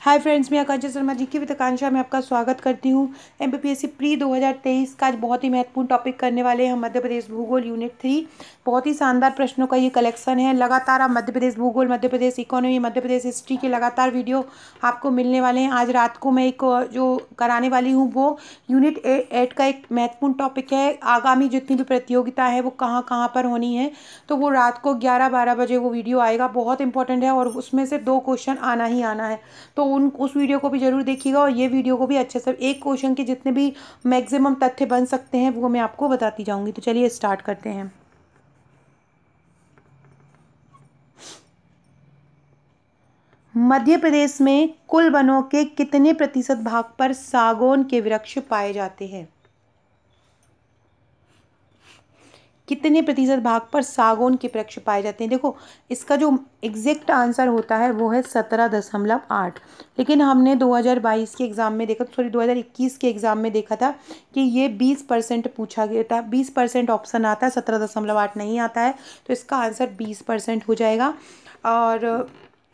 Hi friends, मैं आकांक्षा शर्मा जी की with आकांक्षा में आपका स्वागत करती हूँ। एमपीपीएससी प्री 2023 का आज बहुत ही महत्वपूर्ण टॉपिक करने वाले हैं हम मध्य प्रदेश भूगोल यूनिट 3। बहुत ही शानदार प्रश्नों का ये कलेक्शन है। लगातार आप मध्य प्रदेश भूगोल, मध्य प्रदेश इकोनॉमी, मध्य प्रदेश हिस्ट्री के लगातार वीडियो आपको मिलने वाले हैं। आज रात को मैं एक जो कराने वाली हूँ वो यूनिट 8 का एक महत्वपूर्ण टॉपिक है। आगामी जितनी भी प्रतियोगिता है वो कहाँ कहाँ पर होनी है, तो वो रात को 11-12 बजे वो वीडियो आएगा। बहुत इंपॉर्टेंट है और उसमें से 2 क्वेश्चन आना ही आना है, तो उस वीडियो को भी ज़रूर देखिएगा और ये वीडियो को भी अच्छे से एक क्वेश्चन के जितने भी मैक्सिमम तथ्य बन सकते हैं वो मैं आपको बताती जाऊंगी। तो चलिए स्टार्ट करते हैं। मध्य प्रदेश में कुल वनों के कितने प्रतिशत भाग पर सागौन के वृक्ष पाए जाते हैं? कितने प्रतिशत भाग पर सागौन के वृक्ष पाए जाते हैं? देखो, इसका जो एग्जैक्ट आंसर होता है वो है 17.8। लेकिन हमने 2022 के एग्ज़ाम में देखा, 2021 के एग्ज़ाम में देखा था कि ये 20% पूछा गया था। 20% ऑप्शन आता है, 17.8 नहीं आता है, तो इसका आंसर 20% हो जाएगा। और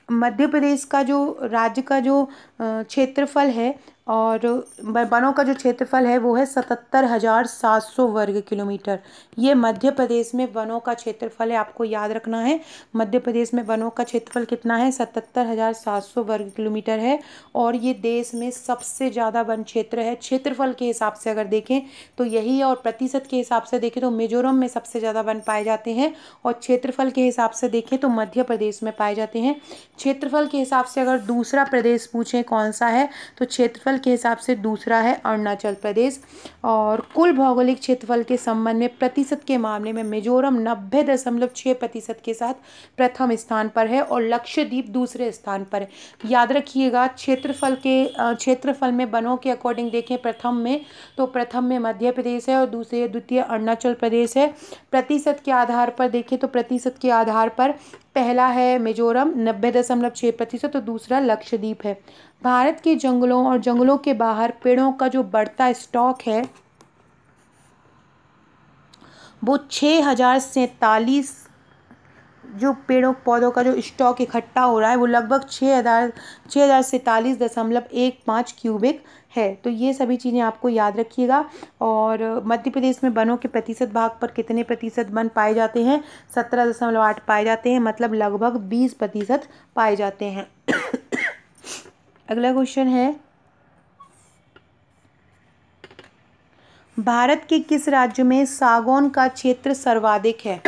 मध्य प्रदेश का जो राज्य का जो क्षेत्रफल है और वनों का जो क्षेत्रफल है वो है 77,700 वर्ग किलोमीटर। ये मध्य प्रदेश में वनों का क्षेत्रफल है, आपको याद रखना है। मध्य प्रदेश में वनों का क्षेत्रफल कितना है? 77,700 वर्ग किलोमीटर है। और ये देश में सबसे ज़्यादा वन क्षेत्र है। क्षेत्रफल के हिसाब से अगर देखें तो यही है, और प्रतिशत के हिसाब से देखें तो मिजोरम में सबसे ज़्यादा वन पाए जाते हैं, और क्षेत्रफल के हिसाब से देखें तो मध्य प्रदेश में पाए जाते हैं। क्षेत्रफल के हिसाब से अगर दूसरा प्रदेश पूछें कौन सा है, तो क्षेत्रफल के हिसाब से दूसरा है अरुणाचल प्रदेश। और कुल भौगोलिक क्षेत्रफल के संबंध में प्रतिशत के मामले में मिजोरम 90.6% के साथ प्रथम स्थान पर है और लक्षद्वीप दूसरे स्थान पर है। याद रखिएगा, क्षेत्रफल में वनों के अकॉर्डिंग देखें प्रथम में, तो प्रथम में मध्य प्रदेश है और द्वितीय अरुणाचल प्रदेश है। प्रतिशत के आधार पर देखें तो प्रतिशत के आधार पर पहला है मिजोरम 90.6% और दूसरा लक्षद्वीप है। भारत के जंगलों और जंगलों के बाहर पेड़ों का जो बढ़ता स्टॉक है वो 6,047, जो पेड़ों पौधों का जो स्टॉक इकट्ठा हो रहा है वो लगभग 6,047.15 क्यूबिक है। तो ये सभी चीज़ें आपको याद रखिएगा। और मध्य प्रदेश में वनों के प्रतिशत भाग पर कितने प्रतिशत वन पाए जाते हैं? 17.8 पाए जाते हैं, मतलब लगभग 20% पाए जाते हैं। अगला क्वेश्चन है, भारत के किस राज्य में सागौन का क्षेत्र सर्वाधिक है?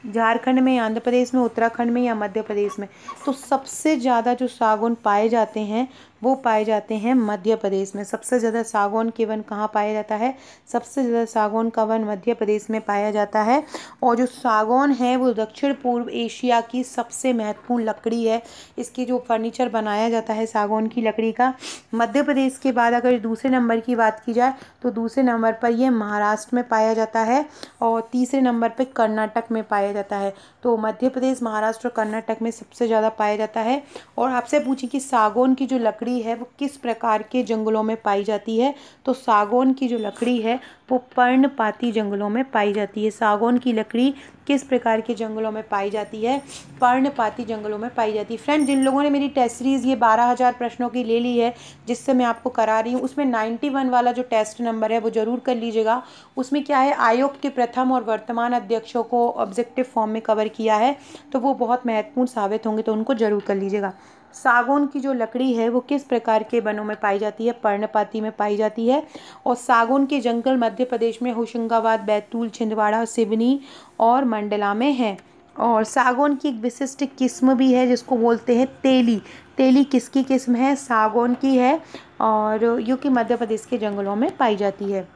झारखंड में, आंध्र प्रदेश में, उत्तराखंड में या मध्य प्रदेश में? तो सबसे ज़्यादा जो सागौन पाए जाते हैं वो पाए जाते हैं मध्य प्रदेश में। सबसे ज़्यादा सागौन के वन कहाँ पाया जाता है? सबसे ज़्यादा सागौन का वन मध्य प्रदेश में पाया जाता है। और जो सागौन है वो दक्षिण पूर्व एशिया की सबसे महत्वपूर्ण लकड़ी है। इसकी जो फर्नीचर बनाया जाता है सागौन की लकड़ी का। मध्य प्रदेश के बाद अगर दूसरे नंबर की बात की जाए तो दूसरे नंबर पर यह महाराष्ट्र में पाया जाता है और तीसरे नंबर पर कर्नाटक में पाया जाता है। तो मध्य प्रदेश, महाराष्ट्र और कर्नाटक में सबसे ज़्यादा पाया जाता है। और आपसे पूछी कि सागौन की जो लकड़ी है वो किस प्रकार के जंगलों में पाई जाती है, तो सागौन की जो लकड़ी है वो पर्णपाती जंगलों में पाई जाती है। सागौन की लकड़ी किस प्रकार के जंगलों में पाई जाती है? पर्णपाती जंगलों में पाई जाती है। फ्रेंड, जिन लोगों ने मेरी टेस्ट सीरीज़ ये 12,000 प्रश्नों की ले ली है जिससे मैं आपको करा रही हूँ, उसमें 91 वाला जो टेस्ट नंबर है वो ज़रूर कर लीजिएगा। उसमें क्या है, आयोग के प्रथम और वर्तमान अध्यक्षों को ऑब्जेक्टिव फॉर्म में कवर किया है, तो वो बहुत महत्वपूर्ण साबित होंगे, तो उनको ज़रूर कर लीजिएगा। सागौन की जो लकड़ी है वो किस प्रकार के वनों में पाई जाती है? पर्णपाती में पाई जाती है। और सागौन के जंगल मध्य प्रदेश में होशंगाबाद, बैतूल, छिंदवाड़ा, सिवनी और मंडला में है। और सागौन की एक विशिष्ट किस्म भी है जिसको बोलते हैं तेली। तेली किसकी किस्म है? सागौन की है, और जो कि मध्य प्रदेश के जंगलों में पाई जाती है।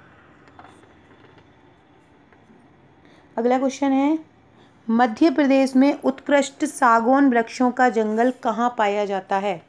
अगला क्वेश्चन है, मध्य प्रदेश में उत्कृष्ट सागौन वृक्षों का जंगल कहाँ पाया जाता है?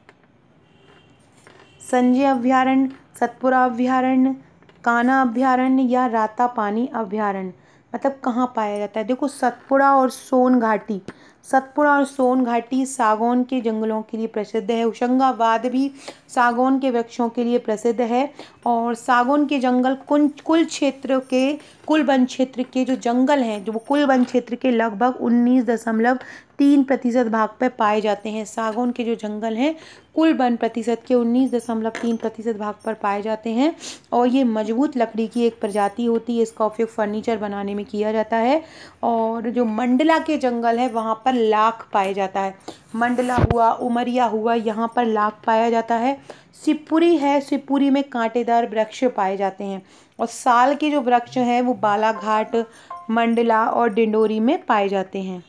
संजय अभयारण्य, सतपुरा अभयारण्य, कान्हा अभयारण्य या रातापानी अभयारण्य? मतलब कहाँ पाया जाता है? देखो, सतपुड़ा और सोन घाटी, सतपुड़ा और सोन घाटी सागौन के जंगलों के लिए प्रसिद्ध है। होशंगाबाद भी सागौन के वृक्षों के लिए प्रसिद्ध है। और सागौन के जंगल कुल क्षेत्र के कुल वन क्षेत्र के जो जंगल हैं, जो वो कुल वन क्षेत्र के लगभग 19.3% भाग पर पाए जाते हैं। सागौन के जो जंगल हैं कुल वन प्रतिशत के 19.3% भाग पर पाए जाते हैं और ये मजबूत लकड़ी की एक प्रजाति होती है। इसका उपयोग फर्नीचर बनाने में किया जाता है। और जो मंडला के जंगल है वहाँ पर लाख पाया जाता है। मंडला हुआ, उमरिया हुआ, यहाँ पर लाख पाया जाता है। शिवपुरी है, शिवपुरी में कांटेदार वृक्ष पाए जाते हैं। और साल के जो वृक्ष हैं वो बालाघाट, मंडला और डिंडोरी में पाए जाते हैं।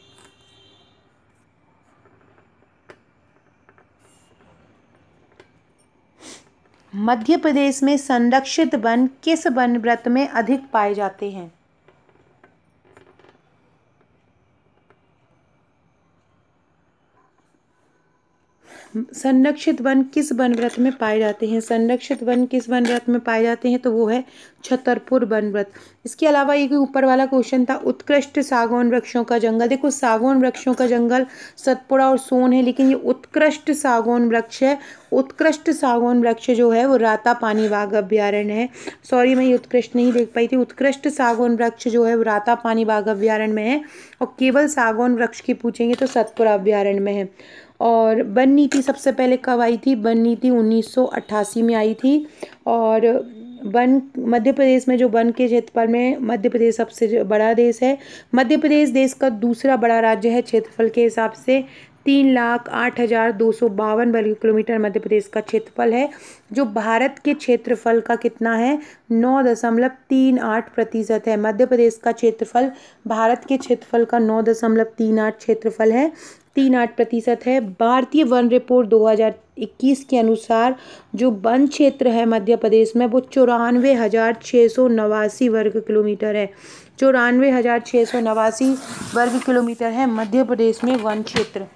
मध्य प्रदेश में संरक्षित वन किस वन वृत्त में अधिक पाए जाते हैं? संरक्षित वन किस वन वृत्त में पाए जाते हैं? संरक्षित वन किस वन वृत्त में पाए जाते हैं? तो वो है छतरपुर वन वृत्त। इसके अलावा एक ऊपर वाला क्वेश्चन था, उत्कृष्ट सागौन वृक्षों का जंगल। देखो सागौन वृक्षों का जंगल सतपुड़ा और सोन है, लेकिन ये उत्कृष्ट सागौन वृक्ष है। उत्कृष्ट सागौन वृक्ष जो है वो रातापानी बाघ अभ्यारण्य है। सॉरी, मैं ये उत्कृष्ट नहीं देख पाई थी। उत्कृष्ट सागौन वृक्ष जो है वो रातापानी बाघ अभ्यारण्य में है। और केवल सागौन वृक्ष की पूछेंगे तो सतपुड़ा अभ्यारण्य में है। और वन नीति सबसे पहले कब आई थी? वन नीति 1988 में आई थी। और वन मध्य प्रदेश में जो वन के क्षेत्रफल में मध्य प्रदेश सबसे बड़ा देश है। मध्य प्रदेश देश का दूसरा बड़ा राज्य है क्षेत्रफल के हिसाब से। 3,08,252 वर्ग किलोमीटर मध्य प्रदेश का क्षेत्रफल है, जो भारत के क्षेत्रफल का कितना है? 9.38% है। मध्य प्रदेश का क्षेत्रफल भारत के क्षेत्रफल का 9.38 क्षेत्रफल है, 38% है। भारतीय वन रिपोर्ट 2021 के अनुसार जो वन क्षेत्र है मध्य प्रदेश में वो 94,689 वर्ग किलोमीटर है। 94,689 वर्ग किलोमीटर है मध्य प्रदेश में वन क्षेत्र।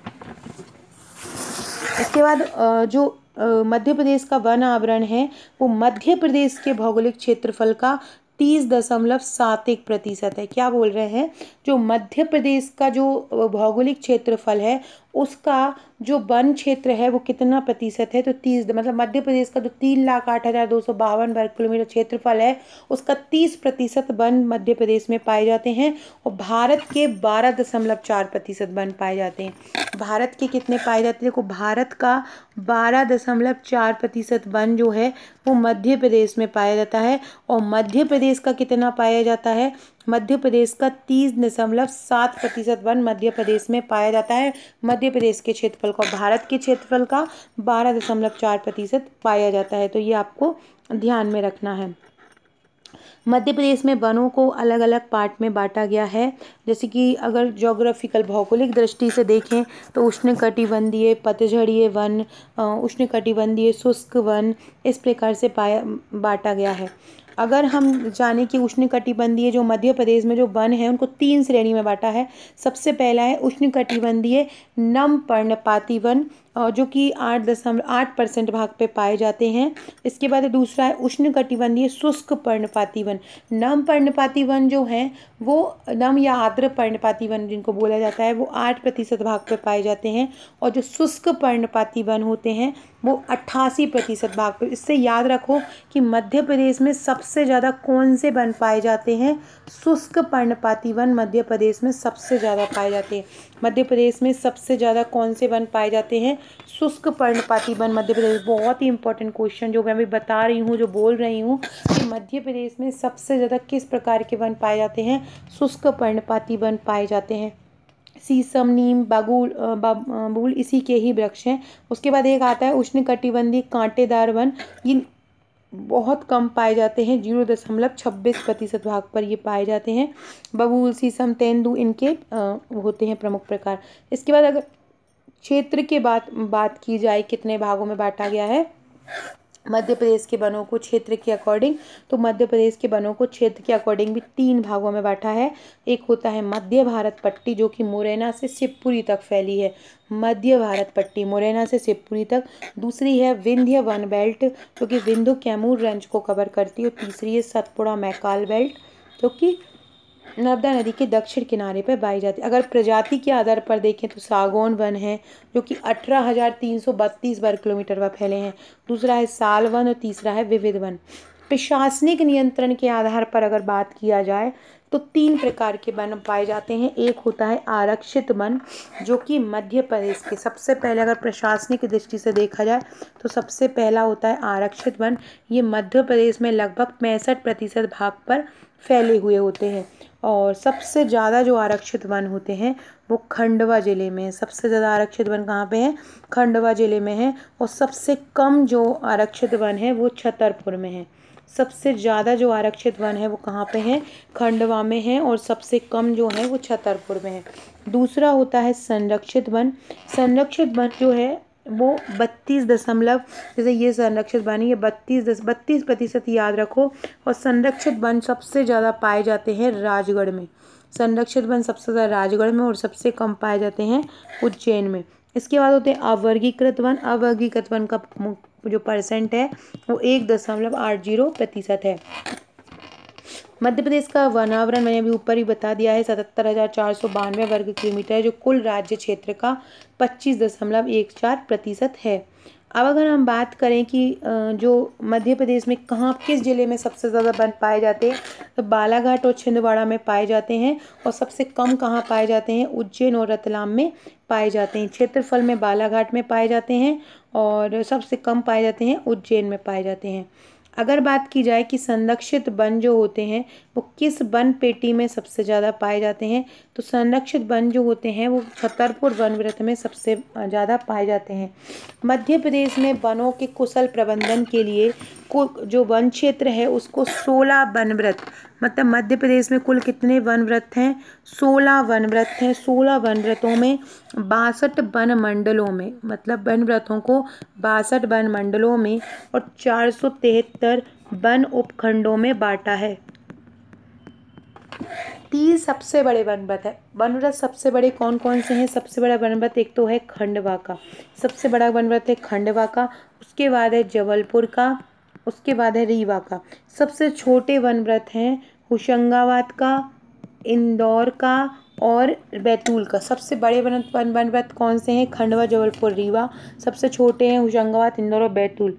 इसके बाद जो मध्य प्रदेश का वन आवरण है वो मध्य प्रदेश के भौगोलिक क्षेत्रफल का 30.71% है। क्या बोल रहे हैं? जो मध्य प्रदेश का जो भौगोलिक क्षेत्रफल है उसका जो वन क्षेत्र है वो कितना प्रतिशत है? तो 30, मतलब मध्य प्रदेश का जो 3,08,252 वर्ग किलोमीटर क्षेत्रफल है उसका 30% वन मध्य प्रदेश में पाए जाते हैं। और भारत के 12.4% वन पाए जाते हैं। भारत के कितने पाए जाते हैं? देखो भारत का 12.4% वन जो है वो मध्य प्रदेश में पाया जाता है। और मध्य प्रदेश का कितना पाया जाता है? मध्य प्रदेश का 30.7% वन मध्य प्रदेश में पाया जाता है। मध्य प्रदेश के क्षेत्रफल का, भारत के क्षेत्रफल का 12.4% पाया जाता है। तो ये आपको ध्यान में रखना है। मध्य प्रदेश में वनों को अलग अलग पार्ट में बांटा गया है। जैसे कि अगर ज्योग्राफिकल भौगोलिक दृष्टि से देखें तो उष्णकटिबंधीय पतझड़ीय वन, उष्णकटिबंधीय शुष्क वन, इस प्रकार से बांटा गया है। अगर हम जाने कि उष्णकटिबंधीय जो मध्य प्रदेश में जो वन है उनको 3 श्रेणी में बांटा है। सबसे पहला है उष्णकटिबंधीय नम पर्णपाती वन, जो कि 8.8% भाग पे पाए जाते हैं। इसके बाद दूसरा है उष्णकटिबंधीय शुष्क पर्णपाती वन। नम पर्णपाती वन जो हैं वो नम या आर्द्र पर्णपाती वन जिनको बोला जाता है वो 8% भाग पे पाए जाते हैं। और जो शुष्क पर्णपाती वन होते हैं वो 88% भाग पे। इससे याद रखो कि मध्य प्रदेश में सबसे ज़्यादा कौन से वन पाए जाते हैं? शुष्क पर्णपाती वन मध्य प्रदेश में सबसे ज़्यादा पाए जाते हैं। मध्य प्रदेश में सबसे ज़्यादा कौन से वन पाए जाते हैं? शुष्क पर्णपाती वन मध्य प्रदेश। बहुत ही इंपॉर्टेंट क्वेश्चन जो मैं अभी बता रही हूँ, जो बोल रही हूँ कि मध्य प्रदेश में सबसे ज़्यादा किस प्रकार के वन पाए जाते हैं? शुष्क पर्णपाती वन पाए जाते हैं। शीशम, नीम, बबूल इसी के ही वृक्ष हैं। उसके बाद एक आता है उष्णकटिबंधीय कांटेदार वन। ये बहुत कम पाए जाते हैं, 0.26% भाग पर ये पाए जाते हैं। बबूल, शीशम, तेंदू इनके होते हैं प्रमुख प्रकार। इसके बाद अगर क्षेत्र के बात की जाए कितने भागों में बांटा गया है मध्य प्रदेश के वनों को क्षेत्र के अकॉर्डिंग, तो मध्य प्रदेश के वनों को क्षेत्र के अकॉर्डिंग भी 3 भागों में बांटा है। एक होता है मध्य भारत पट्टी जो कि मुरैना से शिवपुरी तक फैली है। मध्य भारत पट्टी मुरैना से शिवपुरी तक। दूसरी है विंध्य वन बेल्ट जो कि विंध्य कैमूर रेंज को कवर करती है। और तीसरी है सतपुड़ा मैकाल बेल्ट जो कि नर्मदा नदी के दक्षिण किनारे पर पाई जाती है। अगर प्रजाति के आधार पर देखें तो सागौन वन है जो कि 18,332 वर्ग किलोमीटर पर फैले हैं। दूसरा है साल वन और तीसरा है विविध वन। प्रशासनिक नियंत्रण के आधार पर अगर बात किया जाए तो 3 प्रकार के वन पाए जाते हैं। एक होता है आरक्षित वन, जो कि मध्य प्रदेश के सबसे पहले अगर प्रशासनिक दृष्टि से देखा जाए तो सबसे पहला होता है आरक्षित वन। ये मध्य प्रदेश में लगभग 65% भाग पर फैले हुए होते हैं। और सबसे ज़्यादा जो आरक्षित वन होते हैं वो खंडवा ज़िले में है। सबसे ज़्यादा आरक्षित वन कहाँ पे है? खंडवा ज़िले में है। और सबसे कम जो आरक्षित वन है वो छतरपुर में है। सबसे ज़्यादा जो आरक्षित वन है वो कहाँ पे है? खंडवा में है। और सबसे कम जो है वो छतरपुर में है। दूसरा होता है संरक्षित वन। संरक्षित वन जो है वो 32 दशमलव, जैसे ये संरक्षित वन है, ये 32% याद रखो। और संरक्षित वन सबसे ज़्यादा पाए जाते हैं राजगढ़ में। संरक्षित वन सबसे ज़्यादा राजगढ़ में और सबसे कम पाए जाते हैं उज्जैन में। इसके बाद होते हैं अवर्गीकृत वन। अवर्गीकृत वन का जो परसेंट है वो 1.80% है। मध्य प्रदेश का वनावरण मैंने अभी ऊपर ही बता दिया है 77,492 वर्ग किलोमीटर है, जो कुल राज्य क्षेत्र का 25.14% है। अब अगर हम बात करें कि जो मध्य प्रदेश में कहाँ किस ज़िले में सबसे ज़्यादा वन पाए जाते हैं, तो बालाघाट और छिंदवाड़ा में पाए जाते हैं। और सबसे कम कहाँ पाए जाते हैं? उज्जैन और रतलाम में पाए जाते हैं। क्षेत्रफल में बालाघाट में पाए जाते हैं और सबसे कम पाए जाते हैं उज्जैन में पाए जाते हैं। अगर बात की जाए कि संरक्षित वन जो होते हैं वो किस वन पेटी में सबसे ज़्यादा पाए जाते हैं, तो संरक्षित वन जो होते हैं वो छतरपुर वन वृत्त में सबसे ज़्यादा पाए जाते हैं। मध्य प्रदेश में वनों के कुशल प्रबंधन के लिए जो वन क्षेत्र है उसको 16 वन वृत्त, मतलब मध्य प्रदेश में कुल कितने वन वृत्त हैं? 16 वन वृत्त हैं। 16 वन वृत्तों में 62 वन मंडलों में, मतलब वन वृत्तों को 62 वन मंडलों में और 473 वन उपखंडों में बांटा है। 30 सबसे बड़े वन वृत्त है। वन वृत्त सबसे बड़े कौन कौन से हैं? सबसे बड़ा वन वृत्त एक तो है खंडवा का, सबसे बड़ा वन वृत्त है खंडवा का। उसके बाद है जबलपुर का, उसके बाद है रीवा का। सबसे छोटे वन वृत्त हैं होशंगाबाद का, इंदौर का और बैतूल का। सबसे बड़े वन वृत्त कौन से हैं? खंडवा, जबलपुर, रीवा। सबसे छोटे हैं होशंगाबाद, इंदौर और बैतूल।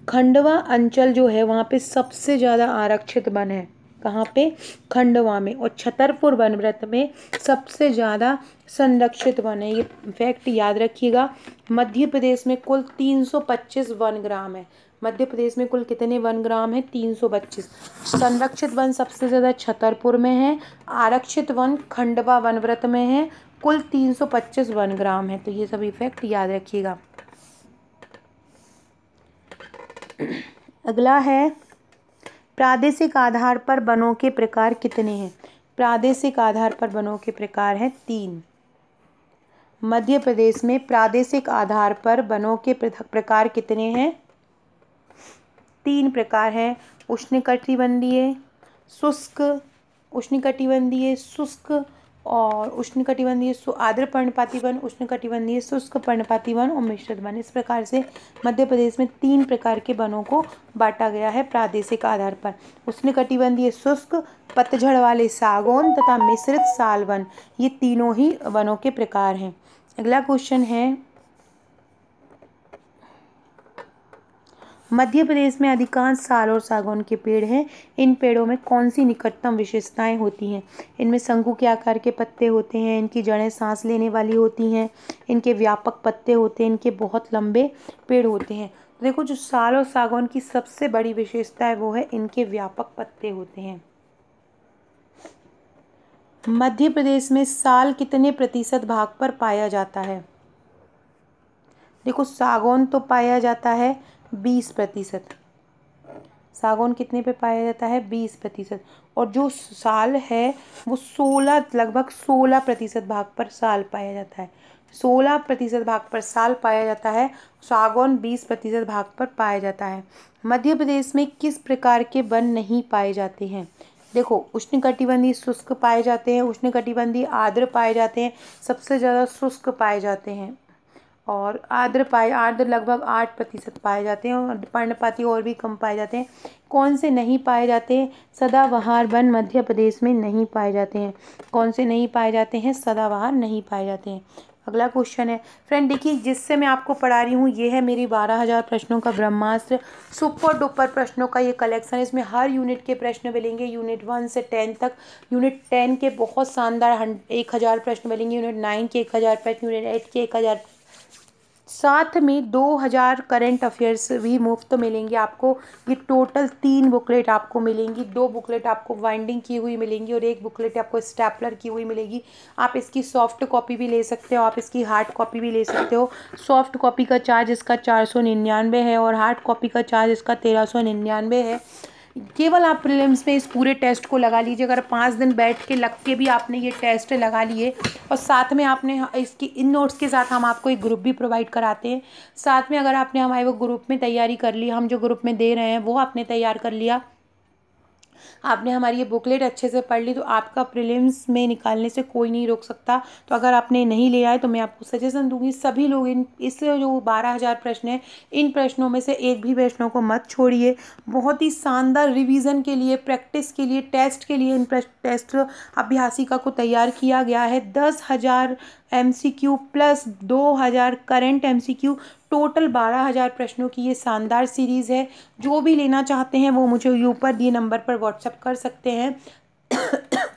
खंडवा अंचल जो है वहाँ पे सबसे ज़्यादा आरक्षित वन है। कहाँ पे? खंडवा में। और छतरपुर वन वृत्त में सबसे ज़्यादा संरक्षित वन है। ये फैक्ट याद रखिएगा। मध्य प्रदेश में कुल 325 वन ग्राम है। मध्य प्रदेश में कुल कितने वन ग्राम है? 325। संरक्षित वन सबसे ज़्यादा छतरपुर में है। आरक्षित वन खंडवा वन वृत्त में है। कुल 325 वन ग्राम है। तो ये सभी फैक्ट याद रखिएगा। अगला है प्रादेशिक आधार पर वनों के प्रकार कितने हैं? प्रादेशिक आधार पर वनों के प्रकार हैं 3। मध्य प्रदेश में प्रादेशिक आधार पर वनों के प्रकार कितने हैं? 3 प्रकार हैं। उष्णकटिबंधीय, शुष्क, उष्णकटिबंधीय शुष्क और उष्णकटिबंधीय आर्द्र पर्णपाती वन, उष्णकटिबंधीय शुष्क पर्णपाती वन और मिश्रित वन। इस प्रकार से मध्य प्रदेश में 3 प्रकार के वनों को बांटा गया है प्रादेशिक आधार पर। उष्णकटिबंधीय शुष्क, पतझड़ वाले सागौन तथा मिश्रित साल वन, ये तीनों ही वनों के प्रकार हैं। अगला क्वेश्चन है, मध्य प्रदेश में अधिकांश साल और सागौन के पेड़ हैं। इन पेड़ों में कौन सी निकटतम विशेषताएं होती हैं? इनमें शंकु के आकार के पत्ते होते हैं, इनकी जड़ें सांस लेने वाली होती हैं, इनके व्यापक पत्ते होते हैं, इनके बहुत लंबे पेड़ होते हैं। तो देखो, जो साल और सागौन की सबसे बड़ी विशेषता है वो है इनके व्यापक पत्ते होते हैं। मध्य प्रदेश में साल कितने प्रतिशत भाग पर पाया जाता है? देखो, सागौन तो पाया जाता है 20%। सागौन कितने पे पाया जाता है? 20%। और जो साल है वो लगभग 16% भाग पर साल पाया जाता है। 16% भाग पर साल पाया जाता है। सागौन 20% भाग पर पाया जाता है। मध्य प्रदेश में किस प्रकार के वन नहीं पाए जाते हैं? देखो, उष्णकटिबंधीय शुष्क पाए जाते हैं, उष्णकटिबंधीय आर्द्र पाए जाते हैं, सबसे ज़्यादा शुष्क पाए जाते हैं। और आर्द्र लगभग 8% पाए जाते हैं और पर्णपाती और भी कम पाए जाते हैं। कौन से नहीं पाए जाते हैं? सदाबहार वन मध्य प्रदेश में नहीं पाए जाते हैं। कौन से नहीं पाए जाते हैं? सदाबहार नहीं पाए जाते हैं। अगला क्वेश्चन है फ्रेंड, देखिए जिससे मैं आपको पढ़ा रही हूँ ये है मेरी 12,000 प्रश्नों का ब्रह्मास्त्र, सुपर डुपर प्रश्नों का ये कलेक्शन है। इसमें हर यूनिट के प्रश्न मिलेंगे, यूनिट 1 से 10 तक। यूनिट 10 के बहुत शानदार 1,000 प्रश्न मिलेंगे, यूनिट 9 के 1,000 प्रश्न, यूनिट 8 के 1,000, साथ में 2,000 करंट अफेयर्स भी मुफ्त मिलेंगे आपको। ये टोटल 3 बुकलेट आपको मिलेंगी, 2 बुकलेट आपको बाइंडिंग की हुई मिलेंगी और 1 बुकलेट आपको स्टेपलर की हुई मिलेगी। आप इसकी सॉफ्ट कॉपी भी ले सकते हो, आप इसकी हार्ड कॉपी भी ले सकते हो। सॉफ्ट कॉपी का चार्ज इसका 499 है और हार्ड कॉपी का चार्ज इसका 1,399 है। केवल आप प्रीलिम्स में इस पूरे टेस्ट को लगा लीजिए। अगर 5 दिन बैठ के लग के भी आपने ये टेस्ट लगा लिए और साथ में आपने इसकी इन नोट्स के साथ हम आपको एक ग्रुप भी प्रोवाइड कराते हैं। साथ में अगर आपने हमारे वो ग्रुप में तैयारी कर ली, हम जो ग्रुप में दे रहे हैं वो आपने तैयार कर लिया, आपने हमारी ये बुकलेट अच्छे से पढ़ ली, तो आपका प्रीलिम्स में निकालने से कोई नहीं रोक सकता। तो अगर आपने नहीं ले आए तो मैं आपको सजेशन दूंगी सभी लोग इन इस जो 12,000 प्रश्न हैं, इन प्रश्नों में से एक भी प्रश्नों को मत छोड़िए। बहुत ही शानदार रिवीजन के लिए, प्रैक्टिस के लिए, टेस्ट के लिए इन टेस्ट अभ्यासिका को तैयार किया गया है। 10,000 MCQ plus 2,000 current MCQ, total 12,000 प्रश्नों की ये शानदार सीरीज़ है। जो भी लेना चाहते हैं वो मुझे ऊपर दिए नंबर पर व्हाट्सएप कर सकते हैं।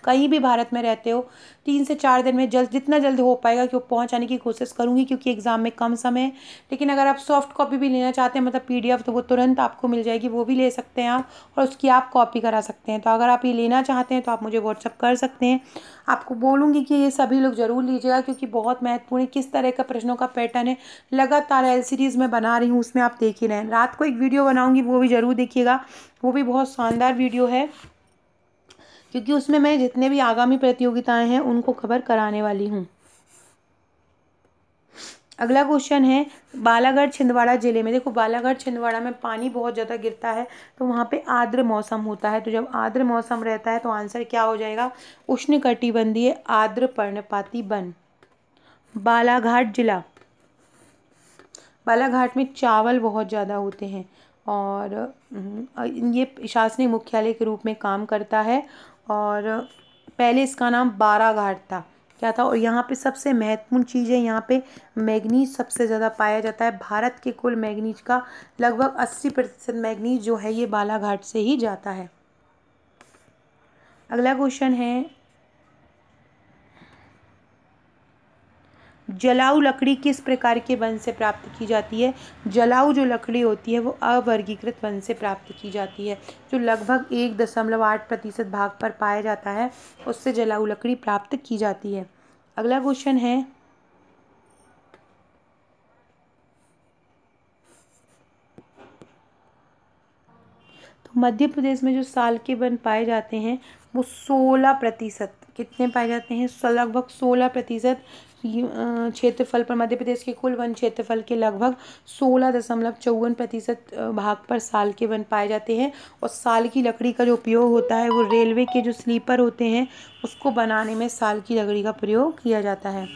कहीं भी भारत में रहते हो, 3 से 4 दिन में जितना जल्द हो पाएगा कि वो पहुँचाने की कोशिश करूँगी, क्योंकि एग्ज़ाम में कम समय है। लेकिन अगर आप सॉफ्ट कॉपी भी लेना चाहते हैं, मतलब PDF, तो वो तुरंत आपको मिल जाएगी, वो भी ले सकते हैं आप, और उसकी आप कॉपी करा सकते हैं। तो अगर आप ये लेना चाहते हैं तो आप मुझे व्हाट्सअप कर सकते हैं। आपको बोलूँगी कि ये सभी लोग ज़रूर लीजिएगा, क्योंकि बहुत महत्वपूर्ण है। किस तरह का प्रश्नों का पैटर्न है, लगातार L सीरीज़ में बना रही हूँ, उसमें आप देख ही रहे हैं। रात को एक वीडियो बनाऊँगी, वो भी ज़रूर देखिएगा, वो भी बहुत शानदार वीडियो है, क्योंकि उसमें मैं जितने भी आगामी प्रतियोगिताएं हैं उनको कवर कराने वाली हूँ। अगला क्वेश्चन है, बालाघाट छिंदवाड़ा जिले में, देखो बालाघाट छिंदवाड़ा में पानी बहुत ज़्यादा गिरता है, तो वहाँ पे आर्द्र मौसम होता है। तो जब आर्द्र मौसम रहता है तो आंसर क्या हो जाएगा, उष्णकटिबंधीय आर्द्र पर्णपाती वन। बालाघाट जिला, बालाघाट में चावल बहुत ज़्यादा होते हैं और ये प्रशासनिक मुख्यालय के रूप में काम करता है। और पहले इसका नाम बाराघाट था, क्या था। और यहाँ पे सबसे महत्वपूर्ण चीज़ है, यहाँ पे मैग्नीज सबसे ज़्यादा पाया जाता है। भारत के कुल मैग्नीज का लगभग 80% मैग्नीज जो है ये बालाघाट से ही जाता है। अगला क्वेश्चन है, जलाऊ लकड़ी किस प्रकार के वन से प्राप्त की जाती है। जलाऊ जो लकड़ी होती है वो अवर्गीकृत वन से प्राप्त की जाती है, जो लगभग 1.8% भाग पर पाया जाता है, उससे जलाऊ लकड़ी प्राप्त की जाती है। अगला क्वेश्चन है, तो मध्य प्रदेश में जो साल के वन पाए जाते हैं वो 16%, कितने पाए जाते हैं, लगभग 16% क्षेत्रफल पर। मध्य प्रदेश के कुल वन क्षेत्रफल के लगभग 16.54% भाग पर साल के वन पाए जाते हैं। और साल की लकड़ी का जो उपयोग होता है वो रेलवे के जो स्लीपर होते हैं उसको बनाने में साल की लकड़ी का प्रयोग किया जाता है।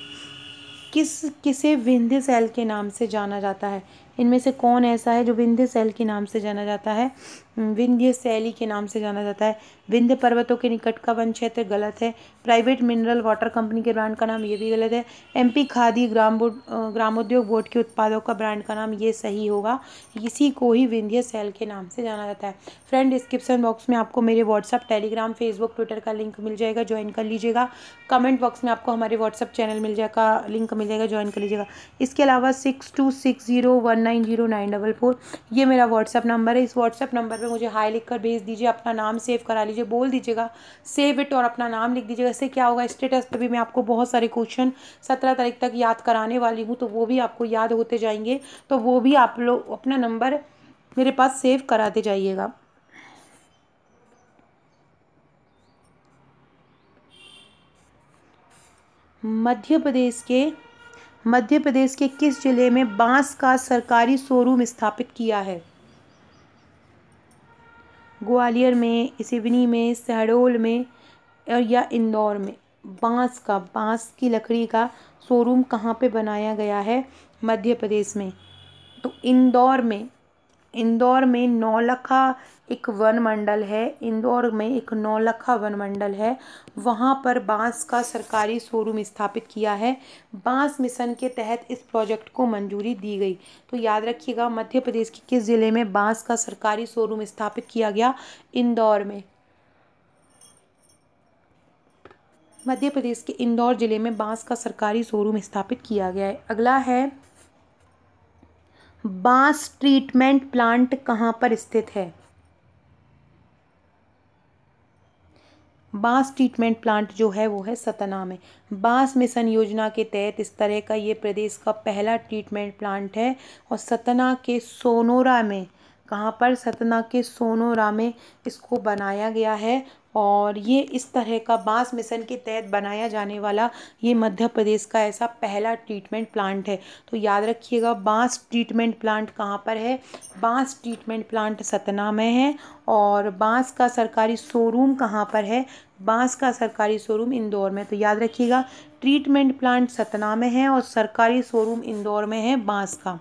किसे विंध्य सैल के नाम से जाना जाता है, इनमें से कौन ऐसा है जो विंध्य सैल के नाम से जाना जाता है, विंध्य सैली के नाम से जाना जाता है। विंध्य पर्वतों के निकट का वन क्षेत्र, गलत है। प्राइवेट मिनरल वाटर कंपनी के ब्रांड का नाम, ये भी गलत है। MP खादी ग्रामोद्योग बोर्ड के उत्पादों का ब्रांड का नाम, ये सही होगा। इसी को ही विंध्य सैल के नाम से जाना जाता है। फ्रेंड, डिस्क्रिप्शन बॉक्स में आपको मेरे व्हाट्सअप, टेलीग्राम, फेसबुक, ट्विटर का लिंक मिल जाएगा, ज्वाइन कर लीजिएगा। कमेंट बॉक्स में आपको हमारे व्हाट्सअप चैनल मिल जाएगा, लिंक मिल जाएगा, ज्वाइन कर लीजिएगा। इसके अलावा 6260190944 ये मेरा व्हाट्सअप नंबर है। इस व्हाट्सअप नंबर पे मुझे हाई लिख कर भेज दीजिए, अपना नाम सेव करा लीजिए, बोल दीजिएगा सेव इट और अपना नाम लिख दीजिएगा। इससे क्या होगा, स्टेटस पे भी मैं आपको बहुत सारे क्वेश्चन 17 तारीख तक याद कराने वाली हूँ, तो वो भी आपको याद होते जाएंगे। तो वो भी आप लोग अपना नंबर मेरे पास सेव कराते जाइएगा। मध्य प्रदेश के किस जिले में बांस का सरकारी शोरूम स्थापित किया है। ग्वालियर में, सिवनी में, शहडोल में या इंदौर में। बांस की लकड़ी का शोरूम कहाँ पे बनाया गया है, मध्य प्रदेश में। तो इंदौर में नौलखा एक वन मंडल है, इंदौर में एक नौलखा वन मंडल है, वहाँ पर बांस का सरकारी शोरूम स्थापित किया है। बांस मिशन के तहत इस प्रोजेक्ट को मंजूरी दी गई। तो याद रखिएगा, मध्य प्रदेश के किस जिले में बांस का सरकारी शोरूम स्थापित किया गया? इंदौर में। मध्य प्रदेश के इंदौर जिले में बांस का सरकारी शोरूम स्थापित किया गया है। अगला है, बांस ट्रीटमेंट प्लांट कहाँ पर स्थित है? बांस ट्रीटमेंट प्लांट जो है वो है सतना में। बांस मिशन योजना के तहत इस तरह का ये प्रदेश का पहला ट्रीटमेंट प्लांट है और सतना के सोनोरा में, कहाँ पर? सतना के सोनोरा में इसको बनाया गया है। और ये इस तरह का बांस मिशन के तहत बनाया जाने वाला ये मध्य प्रदेश का ऐसा पहला ट्रीटमेंट प्लांट है। तो याद रखिएगा, बांस ट्रीटमेंट प्लांट कहाँ पर है? बांस ट्रीटमेंट प्लांट सतना में है। और बांस का सरकारी शोरूम कहाँ पर है? बांस का सरकारी शोरूम इंदौर में। तो याद रखिएगा, ट्रीटमेंट प्लांट सतना में है और सरकारी शोरूम इंदौर में है बांस का।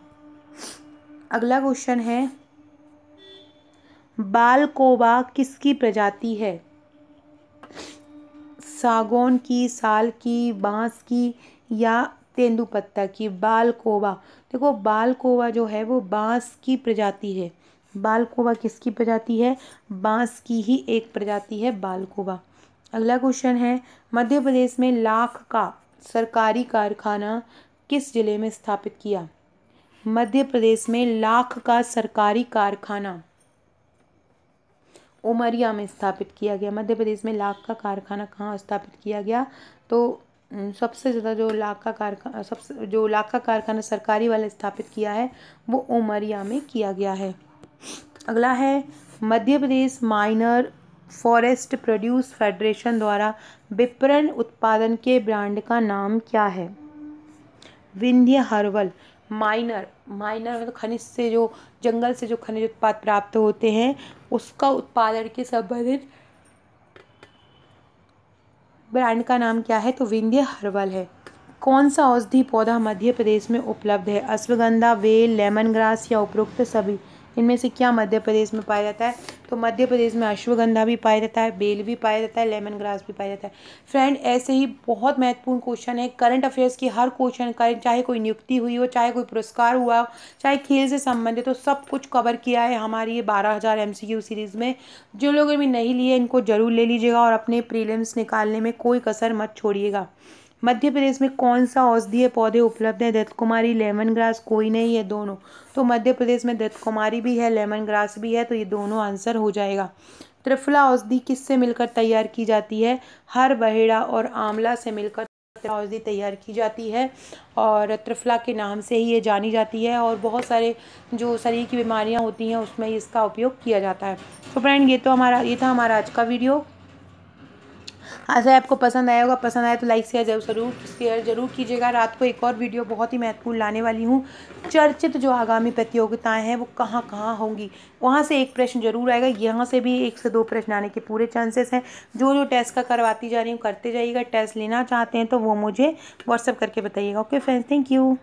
अगला क्वेश्चन है, बालकोबा किसकी प्रजाति है? सागौन की, साल की, बांस की या तेंदुपत्ता की? बालकोबा। देखो, बालकोबा जो है वो बांस की प्रजाति है। बालकोबा किसकी प्रजाति है? बांस की ही एक प्रजाति है बालकोबा। अगला क्वेश्चन है, मध्य प्रदेश में लाख का सरकारी कारखाना किस जिले में स्थापित किया? मध्य प्रदेश में लाख का सरकारी कारखाना उमरिया में स्थापित किया गया। मध्य प्रदेश में लाख का कारखाना कहाँ स्थापित किया गया? तो सबसे ज़्यादा जो लाख का कारखाना सरकारी वाला स्थापित किया है वो उमरिया में किया गया है। अगला है, Madhya Pradesh minor forest produce federation द्वारा विपणन उत्पादन के ब्रांड का नाम क्या है? विंध्य हर्बल। माइनर मतलब खनिज से, जो जंगल से जो खनिज उत्पाद प्राप्त होते हैं उसका उत्पादन के संबंधित ब्रांड का नाम क्या है? तो विंध्य हर्बल है। कौन सा औषधि पौधा मध्य प्रदेश में उपलब्ध है? अश्वगंधा, बेल, लेमन ग्रास या उपरोक्त सभी? इनमें से क्या मध्य प्रदेश में पाया जाता है? तो मध्य प्रदेश में अश्वगंधा भी पाया जाता है, बेल भी पाया जाता है, लेमन ग्रास भी पाया जाता है। फ्रेंड, ऐसे ही बहुत महत्वपूर्ण क्वेश्चन है करंट अफेयर्स की। हर क्वेश्चन का, चाहे कोई नियुक्ति हुई हो, चाहे कोई पुरस्कार हुआ हो, चाहे खेल से संबंधित हो, सब कुछ कवर किया है हमारी ये 12,000 MCQ सीरीज़ में। जो लोग अभी नहीं लिए इनको ज़रूर ले लीजिएगा और अपने प्रीलिम्स निकालने में कोई कसर मत छोड़िएगा। मध्य प्रदेश में कौन सा औषधीय पौधे उपलब्ध है? दत्तकुमारी, लेमन ग्रास, कोई नहीं, ये दोनों। तो मध्य प्रदेश में दत्तकुमारी भी है, लेमन ग्रास भी है, तो ये दोनों आंसर हो जाएगा। त्रिफला औषधि किससे मिलकर तैयार की जाती है? हर, बहेड़ा और आंवला से मिलकर औषधि तैयार की जाती है और त्रिफला के नाम से ही ये जानी जाती है। और बहुत सारे जो शरीर की बीमारियां होती हैं उसमें इसका उपयोग किया जाता है। तो फ्रेंड, ये था हमारा आज का वीडियो। आशा है आपको पसंद आया होगा। पसंद आया तो लाइक शेयर जरूर कीजिएगा। रात को एक और वीडियो बहुत ही महत्वपूर्ण लाने वाली हूँ। चर्चित जो आगामी प्रतियोगिताएं हैं वो कहाँ कहाँ होंगी, वहाँ से एक प्रश्न जरूर आएगा। यहाँ से भी 1 से 2 प्रश्न आने के पूरे चांसेस हैं। जो टेस्ट का करवाती जा रही हूँ करते जाइएगा। टेस्ट लेना चाहते हैं तो वो मुझे व्हाट्सएप करके बताइएगा। Okay friends, thank you.